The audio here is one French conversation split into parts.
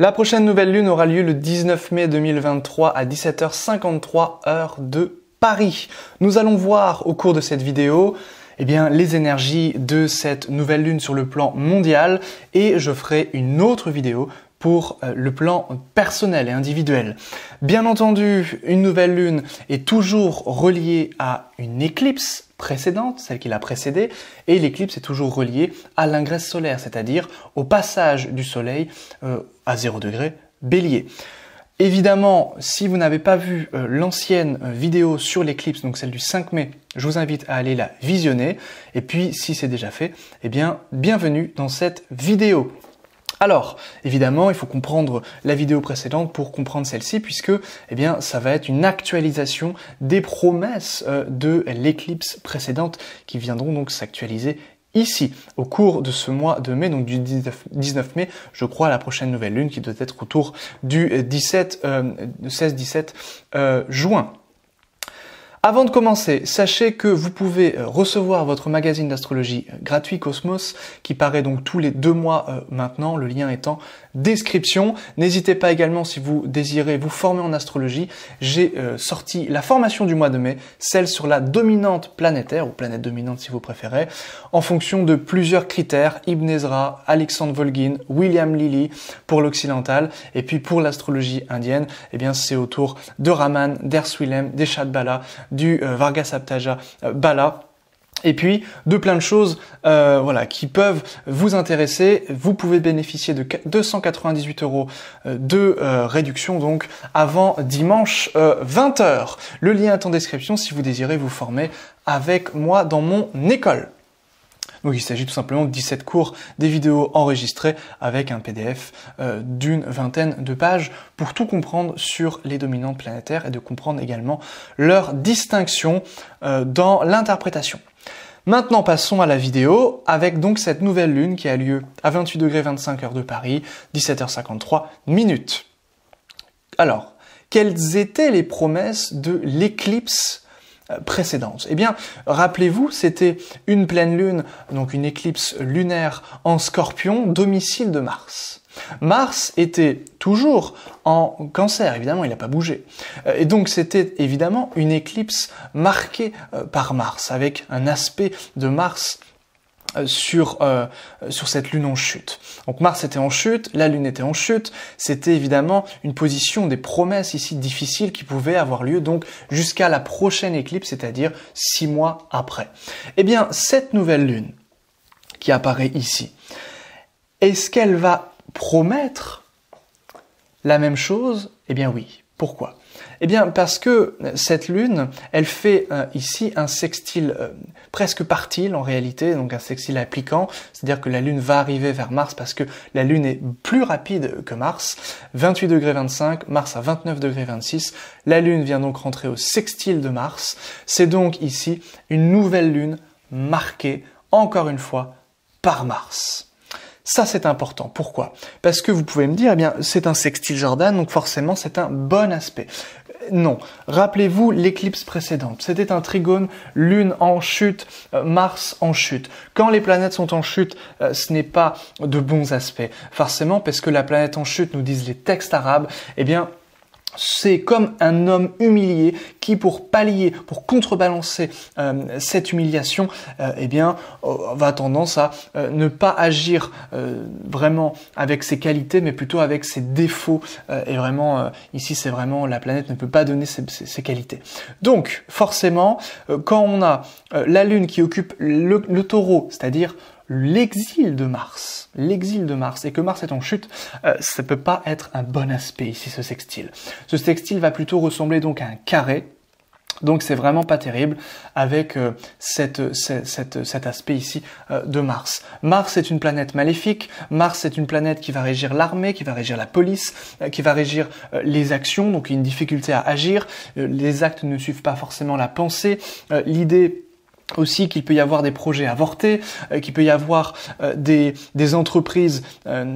La prochaine nouvelle lune aura lieu le 19 mai 2023 à 17h53 heure de Paris. Nous allons voir au cours de cette vidéo les énergies de cette nouvelle lune sur le plan mondial et je ferai une autre vidéo pour le plan personnel et individuel. Bien entendu, une nouvelle lune est toujours reliée à une éclipse précédente, celle qui l'a précédée, et l'éclipse est toujours reliée à l'ingresse solaire, c'est-à-dire au passage du soleil à 0 degré Bélier. Évidemment, si vous n'avez pas vu l'ancienne vidéo sur l'éclipse, donc celle du 5 mai, je vous invite à aller la visionner. Et puis, si c'est déjà fait, bienvenue dans cette vidéo. Alors, évidemment, il faut comprendre la vidéo précédente pour comprendre celle-ci, puisque, ça va être une actualisation des promesses de l'éclipse précédente qui viendront donc s'actualiser ici, au cours de ce mois de mai, donc du 19 mai, je crois, la prochaine nouvelle lune qui doit être autour du 16-17 juin. Avant de commencer, sachez que vous pouvez recevoir votre magazine d'astrologie gratuit Cosmos, qui paraît donc tous les 2 mois maintenant, le lien est en description. N'hésitez pas également, si vous désirez vous former en astrologie, j'ai sorti la formation du mois de mai, celle sur la dominante planétaire, ou planète dominante si vous préférez, en fonction de plusieurs critères, Ibn Ezra, Alexandre Volgin, William Lilly pour l'occidental, et puis pour l'astrologie indienne, c'est autour de Raman, d'Erswilem, d'Eshad Bala, du Vargasaptaja Bala, et puis de plein de choses qui peuvent vous intéresser. Vous pouvez bénéficier de 298 € de réduction donc avant dimanche 20h. Le lien est en description si vous désirez vous former avec moi dans mon école. Donc il s'agit tout simplement de 17 cours, des vidéos enregistrées avec un PDF d'une vingtaine de pages pour tout comprendre sur les dominantes planétaires et de comprendre également leur distinction dans l'interprétation. Maintenant passons à la vidéo avec donc cette nouvelle lune qui a lieu à 28°25 heure de Paris, 17h53 minutes. Alors, quelles étaient les promesses de l'éclipse précédente? Rappelez-vous, c'était une pleine lune, donc une éclipse lunaire en Scorpion, domicile de Mars. Mars était toujours en Cancer, évidemment, il n'a pas bougé. Et donc c'était évidemment une éclipse marquée par Mars, avec un aspect de Mars sur cette lune en chute. Donc Mars était en chute, la lune était en chute, c'était évidemment une position des promesses ici difficiles qui pouvaient avoir lieu donc jusqu'à la prochaine éclipse, c'est-à-dire 6 mois après. Cette nouvelle lune qui apparaît ici, est-ce qu'elle va promettre la même chose? Oui. Pourquoi? Parce que cette lune, elle fait ici un sextile presque partile en réalité, donc un sextile appliquant, c'est-à-dire que la lune va arriver vers Mars parce que la lune est plus rapide que Mars, 28°25, Mars à 29°26, la lune vient donc rentrer au sextile de Mars, c'est donc ici une nouvelle lune marquée, encore une fois, par Mars. Ça, c'est important. Pourquoi? Parce que vous pouvez me dire, c'est un sextile Jordan, donc forcément, c'est un bon aspect. Non. Rappelez-vous l'éclipse précédente. C'était un trigone, lune en chute, Mars en chute. Quand les planètes sont en chute, ce n'est pas de bons aspects. Forcément, parce que la planète en chute, nous disent les textes arabes, c'est comme un homme humilié qui, pour pallier, pour contrebalancer cette humiliation, va tendance à ne pas agir vraiment avec ses qualités, mais plutôt avec ses défauts. Et vraiment, ici, c'est vraiment la planète ne peut pas donner ses qualités. Donc, forcément, quand on a la Lune qui occupe le taureau, c'est-à-dire l'exil de Mars, et que Mars est en chute, ça peut pas être un bon aspect ici, ce sextile. Ce sextile va plutôt ressembler donc à un carré, donc c'est vraiment pas terrible avec cet aspect ici de Mars. Mars est une planète maléfique, Mars est une planète qui va régir l'armée, qui va régir la police, qui va régir les actions, donc il y a une difficulté à agir, les actes ne suivent pas forcément la pensée, l'idée Aussi qu'il peut y avoir des projets avortés, qu'il peut y avoir des entreprises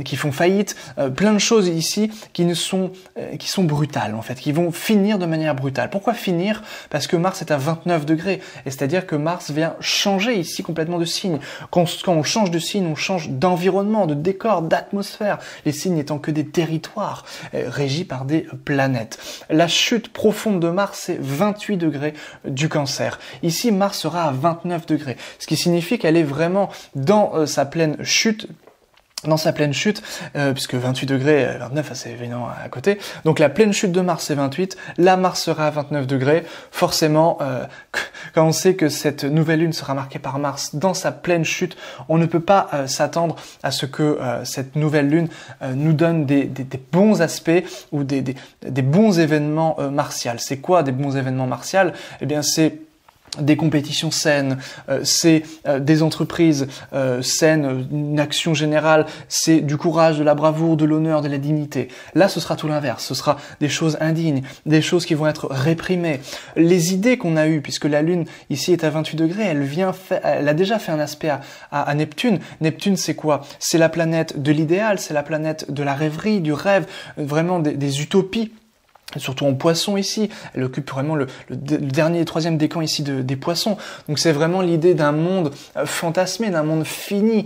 qui font faillite, plein de choses ici qui sont brutales en fait, qui vont finir de manière brutale. Pourquoi finir? Parce que Mars est à 29 degrés, et c'est-à-dire que Mars vient changer ici complètement de signe. Quand on change de signe, on change d'environnement, de décor, d'atmosphère, les signes étant que des territoires régis par des planètes. La chute profonde de Mars, c'est 28 degrés du Cancer. Ici, Mars sera à 29 degrés, ce qui signifie qu'elle est vraiment dans sa pleine chute, puisque 28 degrés, 29, c'est évidemment à côté. Donc la pleine chute de Mars, c'est 28. Là, Mars sera à 29 degrés. Forcément, quand on sait que cette nouvelle lune sera marquée par Mars dans sa pleine chute, on ne peut pas s'attendre à ce que cette nouvelle lune nous donne des bons aspects ou des bons événements martials. C'est quoi des bons événements martials? Eh bien, c'est des compétitions saines, c'est des entreprises saines, une action générale, c'est du courage, de la bravoure, de l'honneur, de la dignité. Là, ce sera tout l'inverse, ce sera des choses indignes, des choses qui vont être réprimées. Les idées qu'on a eues, puisque la Lune ici est à 28 degrés, elle a déjà fait un aspect à Neptune. Neptune, c'est quoi? C'est la planète de l'idéal, c'est la planète de la rêverie, du rêve, vraiment des utopies. Surtout en poisson ici, elle occupe vraiment le dernier et troisième décan ici des poissons. Donc c'est vraiment l'idée d'un monde fantasmé, d'un monde fini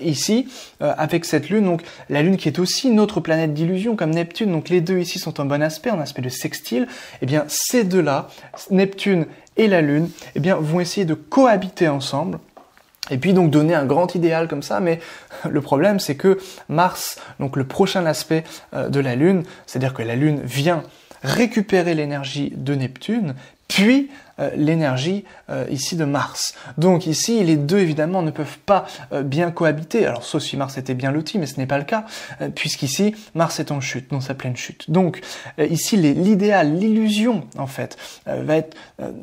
ici, avec cette lune. Donc la lune qui est aussi une autre planète d'illusion comme Neptune. Donc les deux ici sont en bon aspect, en aspect de sextile. Et bien ces deux-là, Neptune et la lune, eh bien vont essayer de cohabiter ensemble. Et puis donc donner un grand idéal comme ça, mais le problème c'est que Mars, donc le prochain aspect de la Lune, c'est-à-dire que la Lune vient récupérer l'énergie de Neptune, puis l'énergie ici de Mars. Donc ici, les deux évidemment ne peuvent pas bien cohabiter, alors sauf si Mars était bien loti, mais ce n'est pas le cas, puisqu'ici, Mars est en chute, dans sa pleine chute. Donc ici, l'idéal, l'illusion en fait, va être...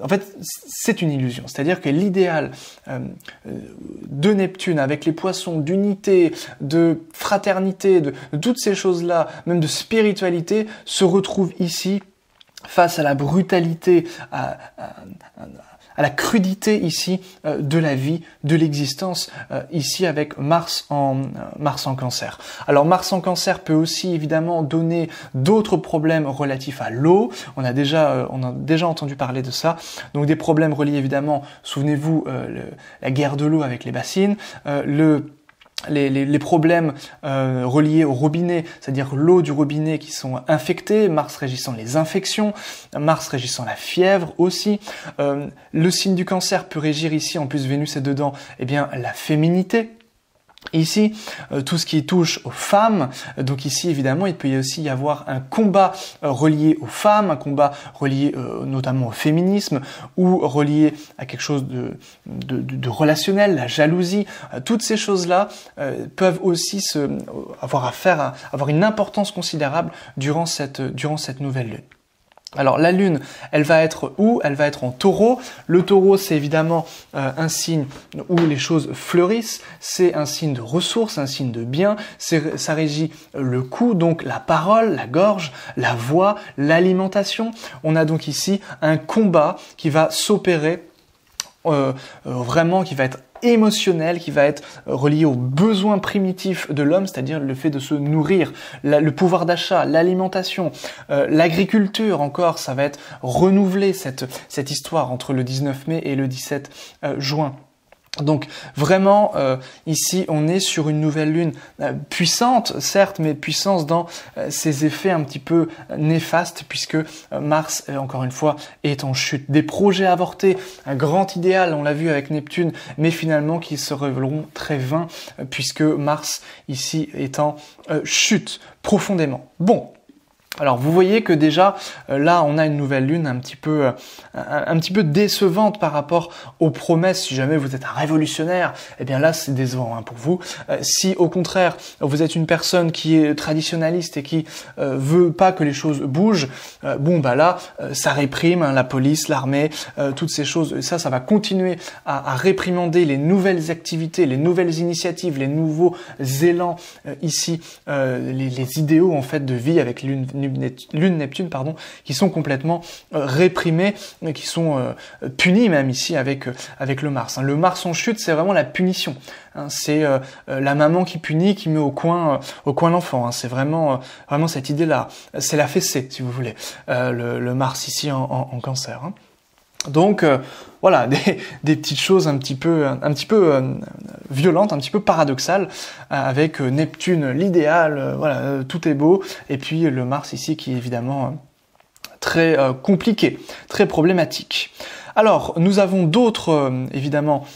en fait, c'est une illusion, c'est-à-dire que l'idéal de Neptune, avec les poissons, d'unité, de fraternité, de toutes ces choses-là, même de spiritualité, se retrouve ici, face à la brutalité, à la crudité ici de la vie, de l'existence, ici avec Mars en Cancer. Alors Mars en Cancer peut aussi évidemment donner d'autres problèmes relatifs à l'eau. On a déjà entendu parler de ça. Donc des problèmes reliés évidemment, souvenez-vous, la guerre de l'eau avec les bassines, les problèmes reliés au robinet, c'est-à-dire l'eau du robinet qui sont infectées, Mars régissant les infections, Mars régissant la fièvre aussi. Le signe du Cancer peut régir ici, en plus Vénus est dedans, eh bien la féminité. Ici, tout ce qui touche aux femmes, donc ici évidemment il peut aussi y avoir un combat relié aux femmes, un combat relié notamment au féminisme ou relié à quelque chose de relationnel, la jalousie. Toutes ces choses-là peuvent aussi avoir une importance considérable durant cette nouvelle lune. Alors la Lune, elle va être où? Elle va être en Taureau. Le Taureau, c'est évidemment un signe où les choses fleurissent, c'est un signe de ressources, un signe de bien, ça régit le cou, donc la parole, la gorge, la voix, l'alimentation. On a donc ici un combat qui va s'opérer, vraiment qui va être émotionnel, qui va être relié aux besoins primitifs de l'homme, c'est-à-dire le fait de se nourrir, le pouvoir d'achat, l'alimentation, l'agriculture encore, ça va être renouvelé cette histoire entre le 19 mai et le 17 juin. Donc vraiment, ici, on est sur une nouvelle lune puissante, certes, mais puissance dans ses effets un petit peu néfastes, puisque Mars, encore une fois, est en chute. Des projets avortés, un grand idéal, on l'a vu avec Neptune, mais finalement qui se révéleront très vains, puisque Mars, ici, est en chute profondément. Bon. Alors vous voyez que déjà là on a une nouvelle lune un petit peu décevante par rapport aux promesses. Si jamais vous êtes un révolutionnaire, eh bien là c'est décevant pour vous. Si au contraire vous êtes une personne qui est traditionnaliste et qui veut pas que les choses bougent, là ça réprime la police, l'armée, toutes ces choses. Ça va continuer à réprimander les nouvelles activités, les nouvelles initiatives, les nouveaux élans ici, les idéaux en fait de vie avec Lune-Neptune, pardon, qui sont complètement réprimées, qui sont punies même ici avec le Mars. Le Mars en chute, c'est vraiment la punition. C'est la maman qui punit, qui met au coin l'enfant. C'est vraiment cette idée-là. C'est la fessée, si vous voulez, le Mars ici en Cancer. Donc voilà, des petites choses un petit peu violentes, un petit peu paradoxales, avec Neptune l'idéal, voilà, tout est beau, et puis le Mars ici qui est évidemment très compliqué, très problématique. Alors, nous avons d'autres, évidemment,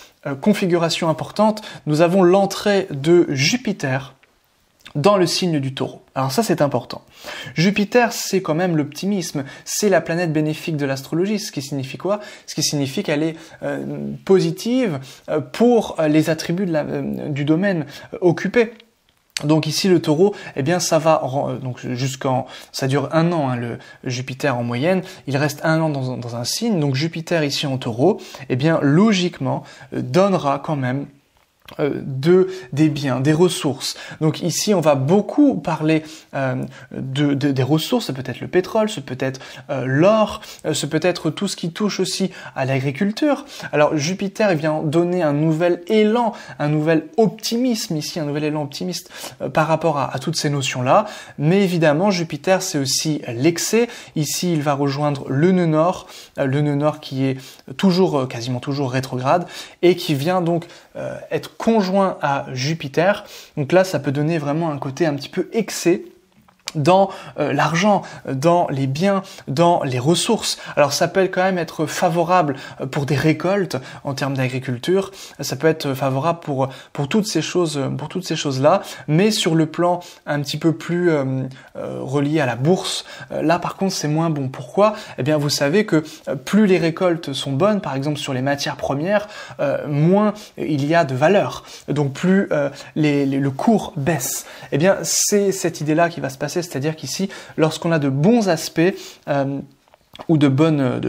configurations importantes. Nous avons l'entrée de Jupiter dans le signe du Taureau. Alors ça, c'est important. Jupiter, c'est quand même l'optimisme, c'est la planète bénéfique de l'astrologie, ce qui signifie quoi? Ce qui signifie qu'elle est positive pour les attributs du domaine occupé. Donc ici le Taureau, eh bien ça va donc ça dure 1 an le Jupiter en moyenne, il reste 1 an dans un signe, donc Jupiter ici en Taureau, eh bien logiquement donnera quand même des biens, des ressources. Donc ici, on va beaucoup parler des ressources, ça peut être le pétrole, ça peut être l'or, ça peut être tout ce qui touche aussi à l'agriculture. Alors Jupiter, il vient donner un nouvel élan, un nouvel optimisme ici, un nouvel élan optimiste par rapport à toutes ces notions-là. Mais évidemment, Jupiter, c'est aussi l'excès. Ici, il va rejoindre le nœud nord qui est quasiment toujours rétrograde et qui vient donc être conjoint à Jupiter. Donc là, ça peut donner vraiment un côté un petit peu excès dans l'argent, dans les biens, dans les ressources. Alors ça peut quand même être favorable pour des récoltes en termes d'agriculture, ça peut être favorable pour toutes ces choses-là, mais sur le plan un petit peu plus relié à la bourse, là par contre c'est moins bon. Pourquoi? Eh bien vous savez que plus les récoltes sont bonnes, par exemple sur les matières premières, moins il y a de valeur. Donc plus le cours baisse. Eh bien c'est cette idée-là qui va se passer. C'est-à-dire qu'ici, lorsqu'on a de bons aspects ou de bonnes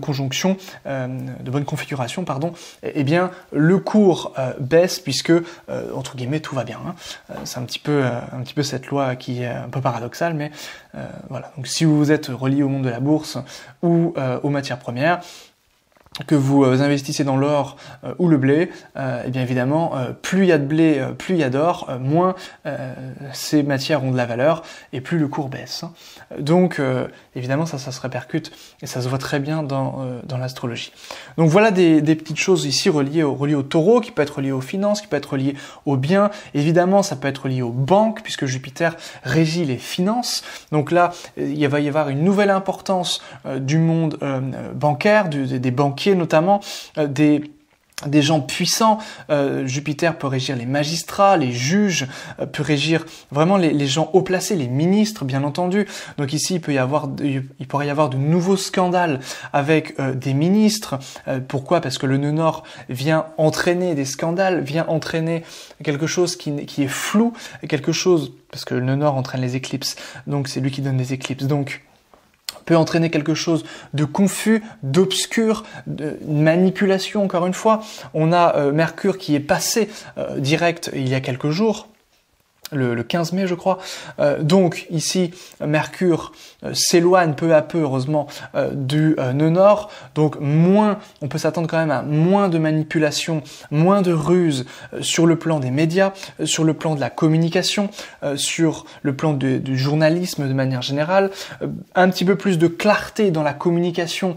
conjonctions, de bonnes configurations, pardon, eh bien le cours baisse puisque entre guillemets tout va bien. C'est un petit peu cette loi qui est un peu paradoxale, mais voilà. Donc si vous êtes relié au monde de la bourse ou aux matières premières, que vous investissez dans l'or ou le blé, et bien évidemment, plus il y a de blé, plus il y a d'or, moins ces matières ont de la valeur et plus le cours baisse. Donc évidemment, ça se répercute et ça se voit très bien dans l'astrologie. Donc voilà des petites choses ici reliées au Taureau, qui peut être reliées aux finances, qui peut être reliées aux biens. Évidemment, ça peut être lié aux banques, puisque Jupiter régit les finances. Donc là, il va y avoir une nouvelle importance du monde bancaire, des banquiers notamment, des gens puissants. Jupiter peut régir les magistrats, les juges, peut régir vraiment les gens haut placés, les ministres bien entendu. Donc ici il pourrait y avoir de nouveaux scandales avec des ministres. Pourquoi? Parce que le nœud nord vient entraîner des scandales, vient entraîner quelque chose qui est flou, parce que le nœud nord entraîne les éclipses, donc c'est lui qui donne les éclipses. Donc peut entraîner quelque chose de confus, d'obscur, de manipulation encore une fois. On a Mercure qui est passé direct il y a quelques jours, le 15 mai je crois. Donc ici Mercure s'éloigne peu à peu heureusement du nœud nord, donc on peut s'attendre quand même à moins de manipulation, moins de ruse sur le plan des médias, sur le plan de la communication, sur le plan du journalisme de manière générale, un petit peu plus de clarté dans la communication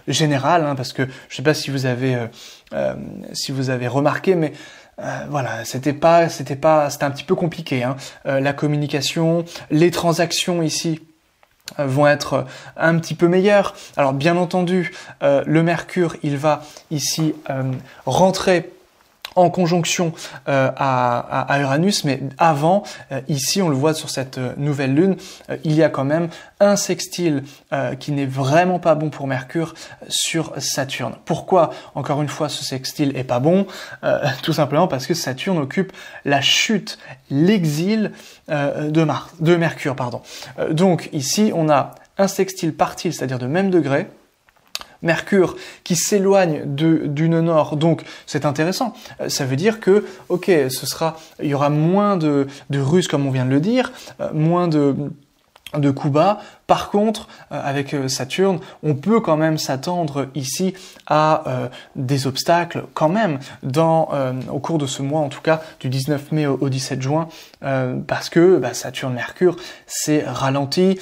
générale, parce que je sais pas si vous avez remarqué, mais voilà, c'était un petit peu compliqué, la communication, les transactions ici vont être un petit peu meilleures. Alors bien entendu, le Mercure, il va ici rentrer en conjonction à Uranus, mais avant, ici on le voit sur cette nouvelle lune, il y a quand même un sextile qui n'est vraiment pas bon pour Mercure sur Saturne. Pourquoi, encore une fois, ce sextile est pas bon? Tout simplement parce que Saturne occupe la chute, l'exil de Mercure, pardon. Donc ici on a un sextile partile, c'est-à-dire de même degré, Mercure qui s'éloigne du nœud nord, donc c'est intéressant. Ça veut dire que, ok, il y aura moins de ruses comme on vient de le dire, moins de coups bas. Par contre, avec Saturne, on peut quand même s'attendre ici à des obstacles quand même au cours de ce mois, en tout cas du 19 mai au 17 juin, parce que Saturne-Mercure c'est ralenti.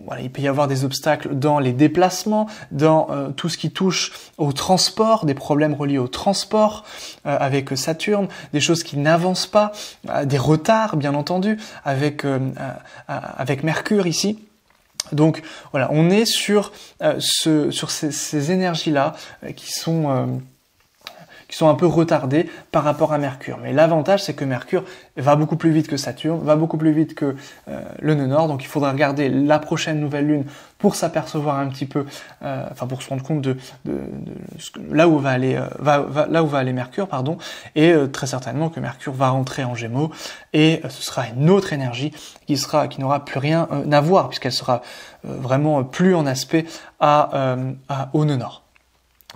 Voilà, il peut y avoir des obstacles dans les déplacements, dans tout ce qui touche au transport, des problèmes reliés au transport avec Saturne, des choses qui n'avancent pas, des retards bien entendu avec Mercure ici. Donc voilà, on est sur ces énergies-là qui sont un peu retardés par rapport à Mercure. Mais l'avantage, c'est que Mercure va beaucoup plus vite que Saturne, va beaucoup plus vite que le nœud nord, donc il faudra regarder la prochaine nouvelle lune pour s'apercevoir un petit peu, pour se rendre compte de là où va aller Mercure, pardon, et très certainement que Mercure va rentrer en Gémeaux, et ce sera une autre énergie qui n'aura plus rien à voir, puisqu'elle sera vraiment plus en aspect au nœud nord.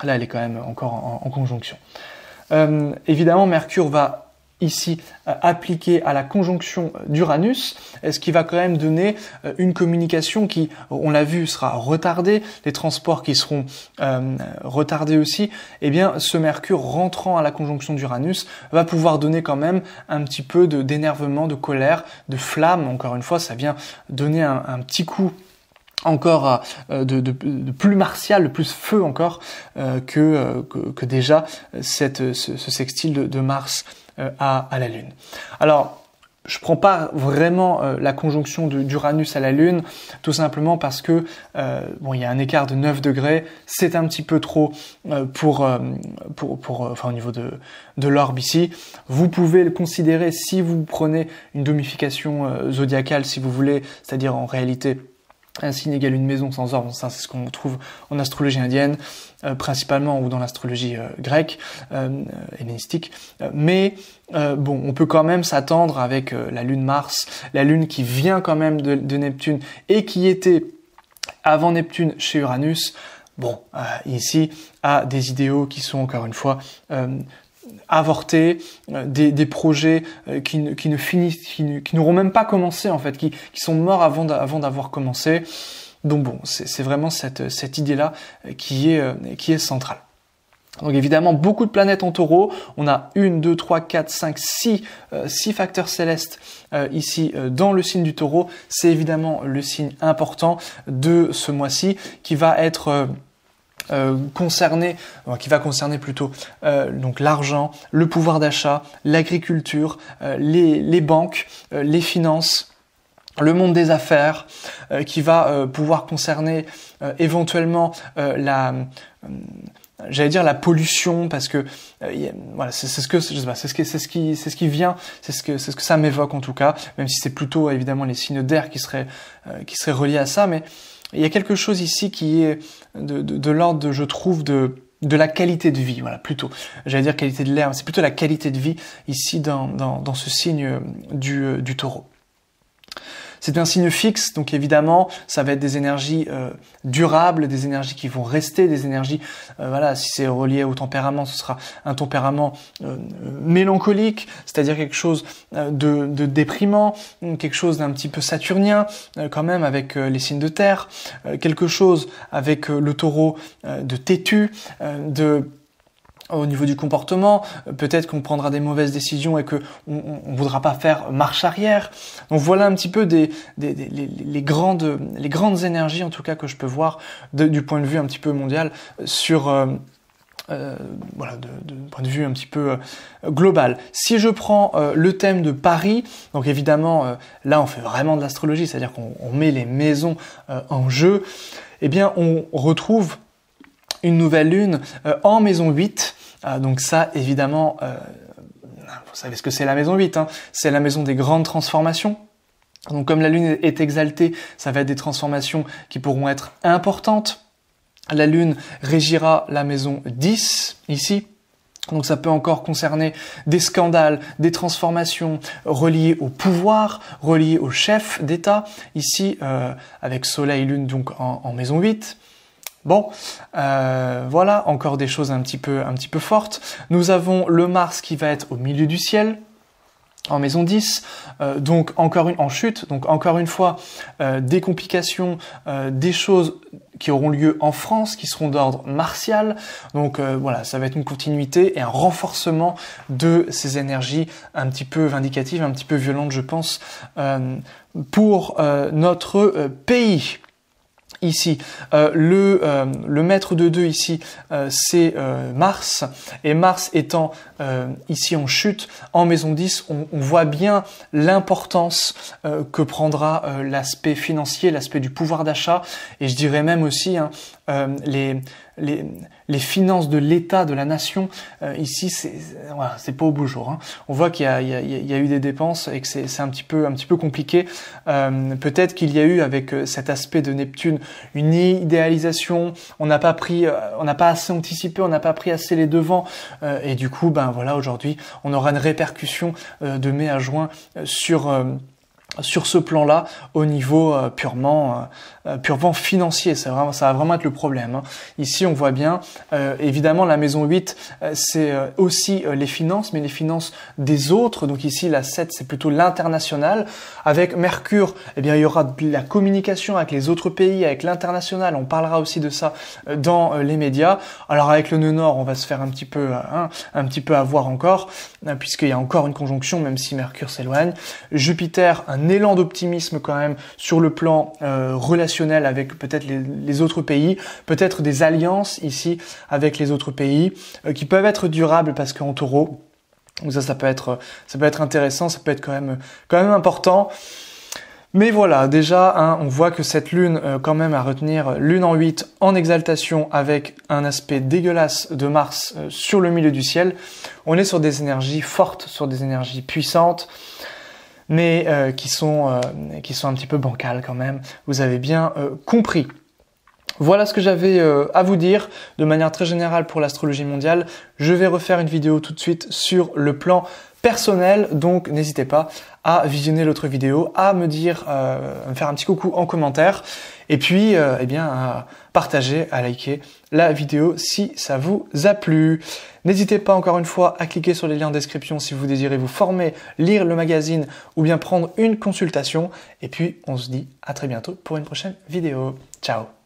Là, elle est quand même encore en conjonction. Évidemment, Mercure va ici appliquer à la conjonction d'Uranus, ce qui va quand même donner une communication qui, on l'a vu, sera retardée, les transports qui seront retardés aussi. Eh bien, ce Mercure rentrant à la conjonction d'Uranus va pouvoir donner quand même un petit peu d'énervement, de colère, de flamme. Encore une fois, ça vient donner un petit coup encore de plus martial, de plus feu encore que déjà ce sextile de Mars à la Lune. Alors, je prends pas vraiment la conjonction d'Uranus à la Lune, tout simplement parce que il y a un écart de 9 degrés, c'est un petit peu trop au niveau de l'orbe ici. Vous pouvez le considérer si vous prenez une domification zodiacale, si vous voulez, c'est-à-dire en réalité un signe égale une maison sans ordre, ça c'est ce qu'on trouve en astrologie indienne, principalement, ou dans l'astrologie grecque, hellénistique. Mais on peut quand même s'attendre avec la lune Mars, la lune qui vient quand même de Neptune et qui était avant Neptune chez Uranus, ici à des idéaux qui sont encore une fois avortés, des projets qui n'auront même pas commencé en fait, qui sont morts avant d'avoir commencé. Donc c'est vraiment cette idée-là qui est centrale. Donc évidemment, beaucoup de planètes en taureau. On a 1, 2, 3, 4, 5, 6 facteurs célestes ici dans le signe du taureau. C'est évidemment le signe important de ce mois-ci qui va être qui va concerner plutôt donc l'argent, le pouvoir d'achat, l'agriculture, les banques, les finances, le monde des affaires, qui va pouvoir concerner éventuellement la pollution, parce que c'est ce qui vient, c'est ce que ça m'évoque en tout cas, même si c'est plutôt évidemment les signes d'air qui seraient reliés à ça, mais il y a quelque chose ici qui est de l'ordre, je trouve, de la qualité de vie, voilà, plutôt. J'allais dire qualité de l'air, mais c'est plutôt la qualité de vie ici dans ce signe du taureau. C'est un signe fixe, donc évidemment, ça va être des énergies durables, des énergies qui vont rester, des énergies, si c'est relié au tempérament, ce sera un tempérament mélancolique, c'est-à-dire quelque chose de déprimant, quelque chose d'un petit peu saturnien, quand même, avec les signes de terre, quelque chose avec le taureau de têtu, au niveau du comportement, peut-être qu'on prendra des mauvaises décisions et que on voudra pas faire marche arrière. Donc voilà un petit peu les grandes énergies en tout cas que je peux voir du point de vue un petit peu mondial sur point de vue un petit peu global. Si je prends le thème de Paris, donc évidemment là on fait vraiment de l'astrologie, c'est-à-dire qu'on met les maisons en jeu, eh bien on retrouve une nouvelle lune en maison 8. Donc ça, évidemment, vous savez ce que c'est la maison 8, hein, c'est la maison des grandes transformations. Donc comme la lune est exaltée, ça va être des transformations qui pourront être importantes. La lune régira la maison 10, ici. Donc ça peut encore concerner des scandales, des transformations reliées au pouvoir, reliées au chef d'État, ici avec Soleil, Lune donc en maison 8. Bon, voilà, encore des choses un petit peu fortes. Nous avons le Mars qui va être au milieu du ciel, en maison 10, donc en chute, donc encore une fois, des complications, des choses qui auront lieu en France, qui seront d'ordre martial. Donc voilà, ça va être une continuité et un renforcement de ces énergies un petit peu vindicatives, un petit peu violentes, je pense, pour notre pays. Ici, le maître de 2 ici, c'est Mars, et Mars étant ici en chute, en maison 10, on voit bien l'importance que prendra l'aspect financier, l'aspect du pouvoir d'achat, et je dirais même aussi les finances de l'État, de la nation. Ici, c'est pas au beau jour. Hein. On voit qu'il y a eu des dépenses et que c'est un petit peu compliqué. Peut-être qu'il y a eu avec cet aspect de Neptune une idéalisation. On n'a pas assez anticipé, on n'a pas pris assez les devants, et du coup, ben voilà, aujourd'hui, on aura une répercussion de mai à juin sur ce plan-là, au niveau purement financier. Ça va vraiment être le problème. Hein. Ici, on voit bien, évidemment, la maison 8, c'est aussi les finances, mais les finances des autres. Donc ici, la 7, c'est plutôt l'international. Avec Mercure, eh bien, il y aura de la communication avec les autres pays, avec l'international. On parlera aussi de ça dans les médias. Alors avec le nœud nord, on va se faire un petit peu avoir encore, puisqu'il y a encore une conjonction, même si Mercure s'éloigne. Jupiter, un élan d'optimisme quand même sur le plan relationnel avec peut-être les autres pays, peut-être des alliances ici avec les autres pays qui peuvent être durables parce qu'en taureau, donc ça peut être intéressant, ça peut être quand même important. Mais voilà, déjà, hein, on voit que cette lune, quand même à retenir, lune en 8 en exaltation avec un aspect dégueulasse de Mars sur le milieu du ciel. On est sur des énergies fortes, sur des énergies puissantes, mais qui sont un petit peu bancales quand même. Vous avez bien compris. Voilà ce que j'avais à vous dire de manière très générale pour l'astrologie mondiale. Je vais refaire une vidéo tout de suite sur le plan personnel, donc n'hésitez pas à visionner l'autre vidéo, à me dire, à me faire un petit coucou en commentaire, et puis eh bien à partager, à liker la vidéo si ça vous a plu. N'hésitez pas encore une fois à cliquer sur les liens en description si vous désirez vous former, lire le magazine ou bien prendre une consultation. Et puis on se dit à très bientôt pour une prochaine vidéo. Ciao!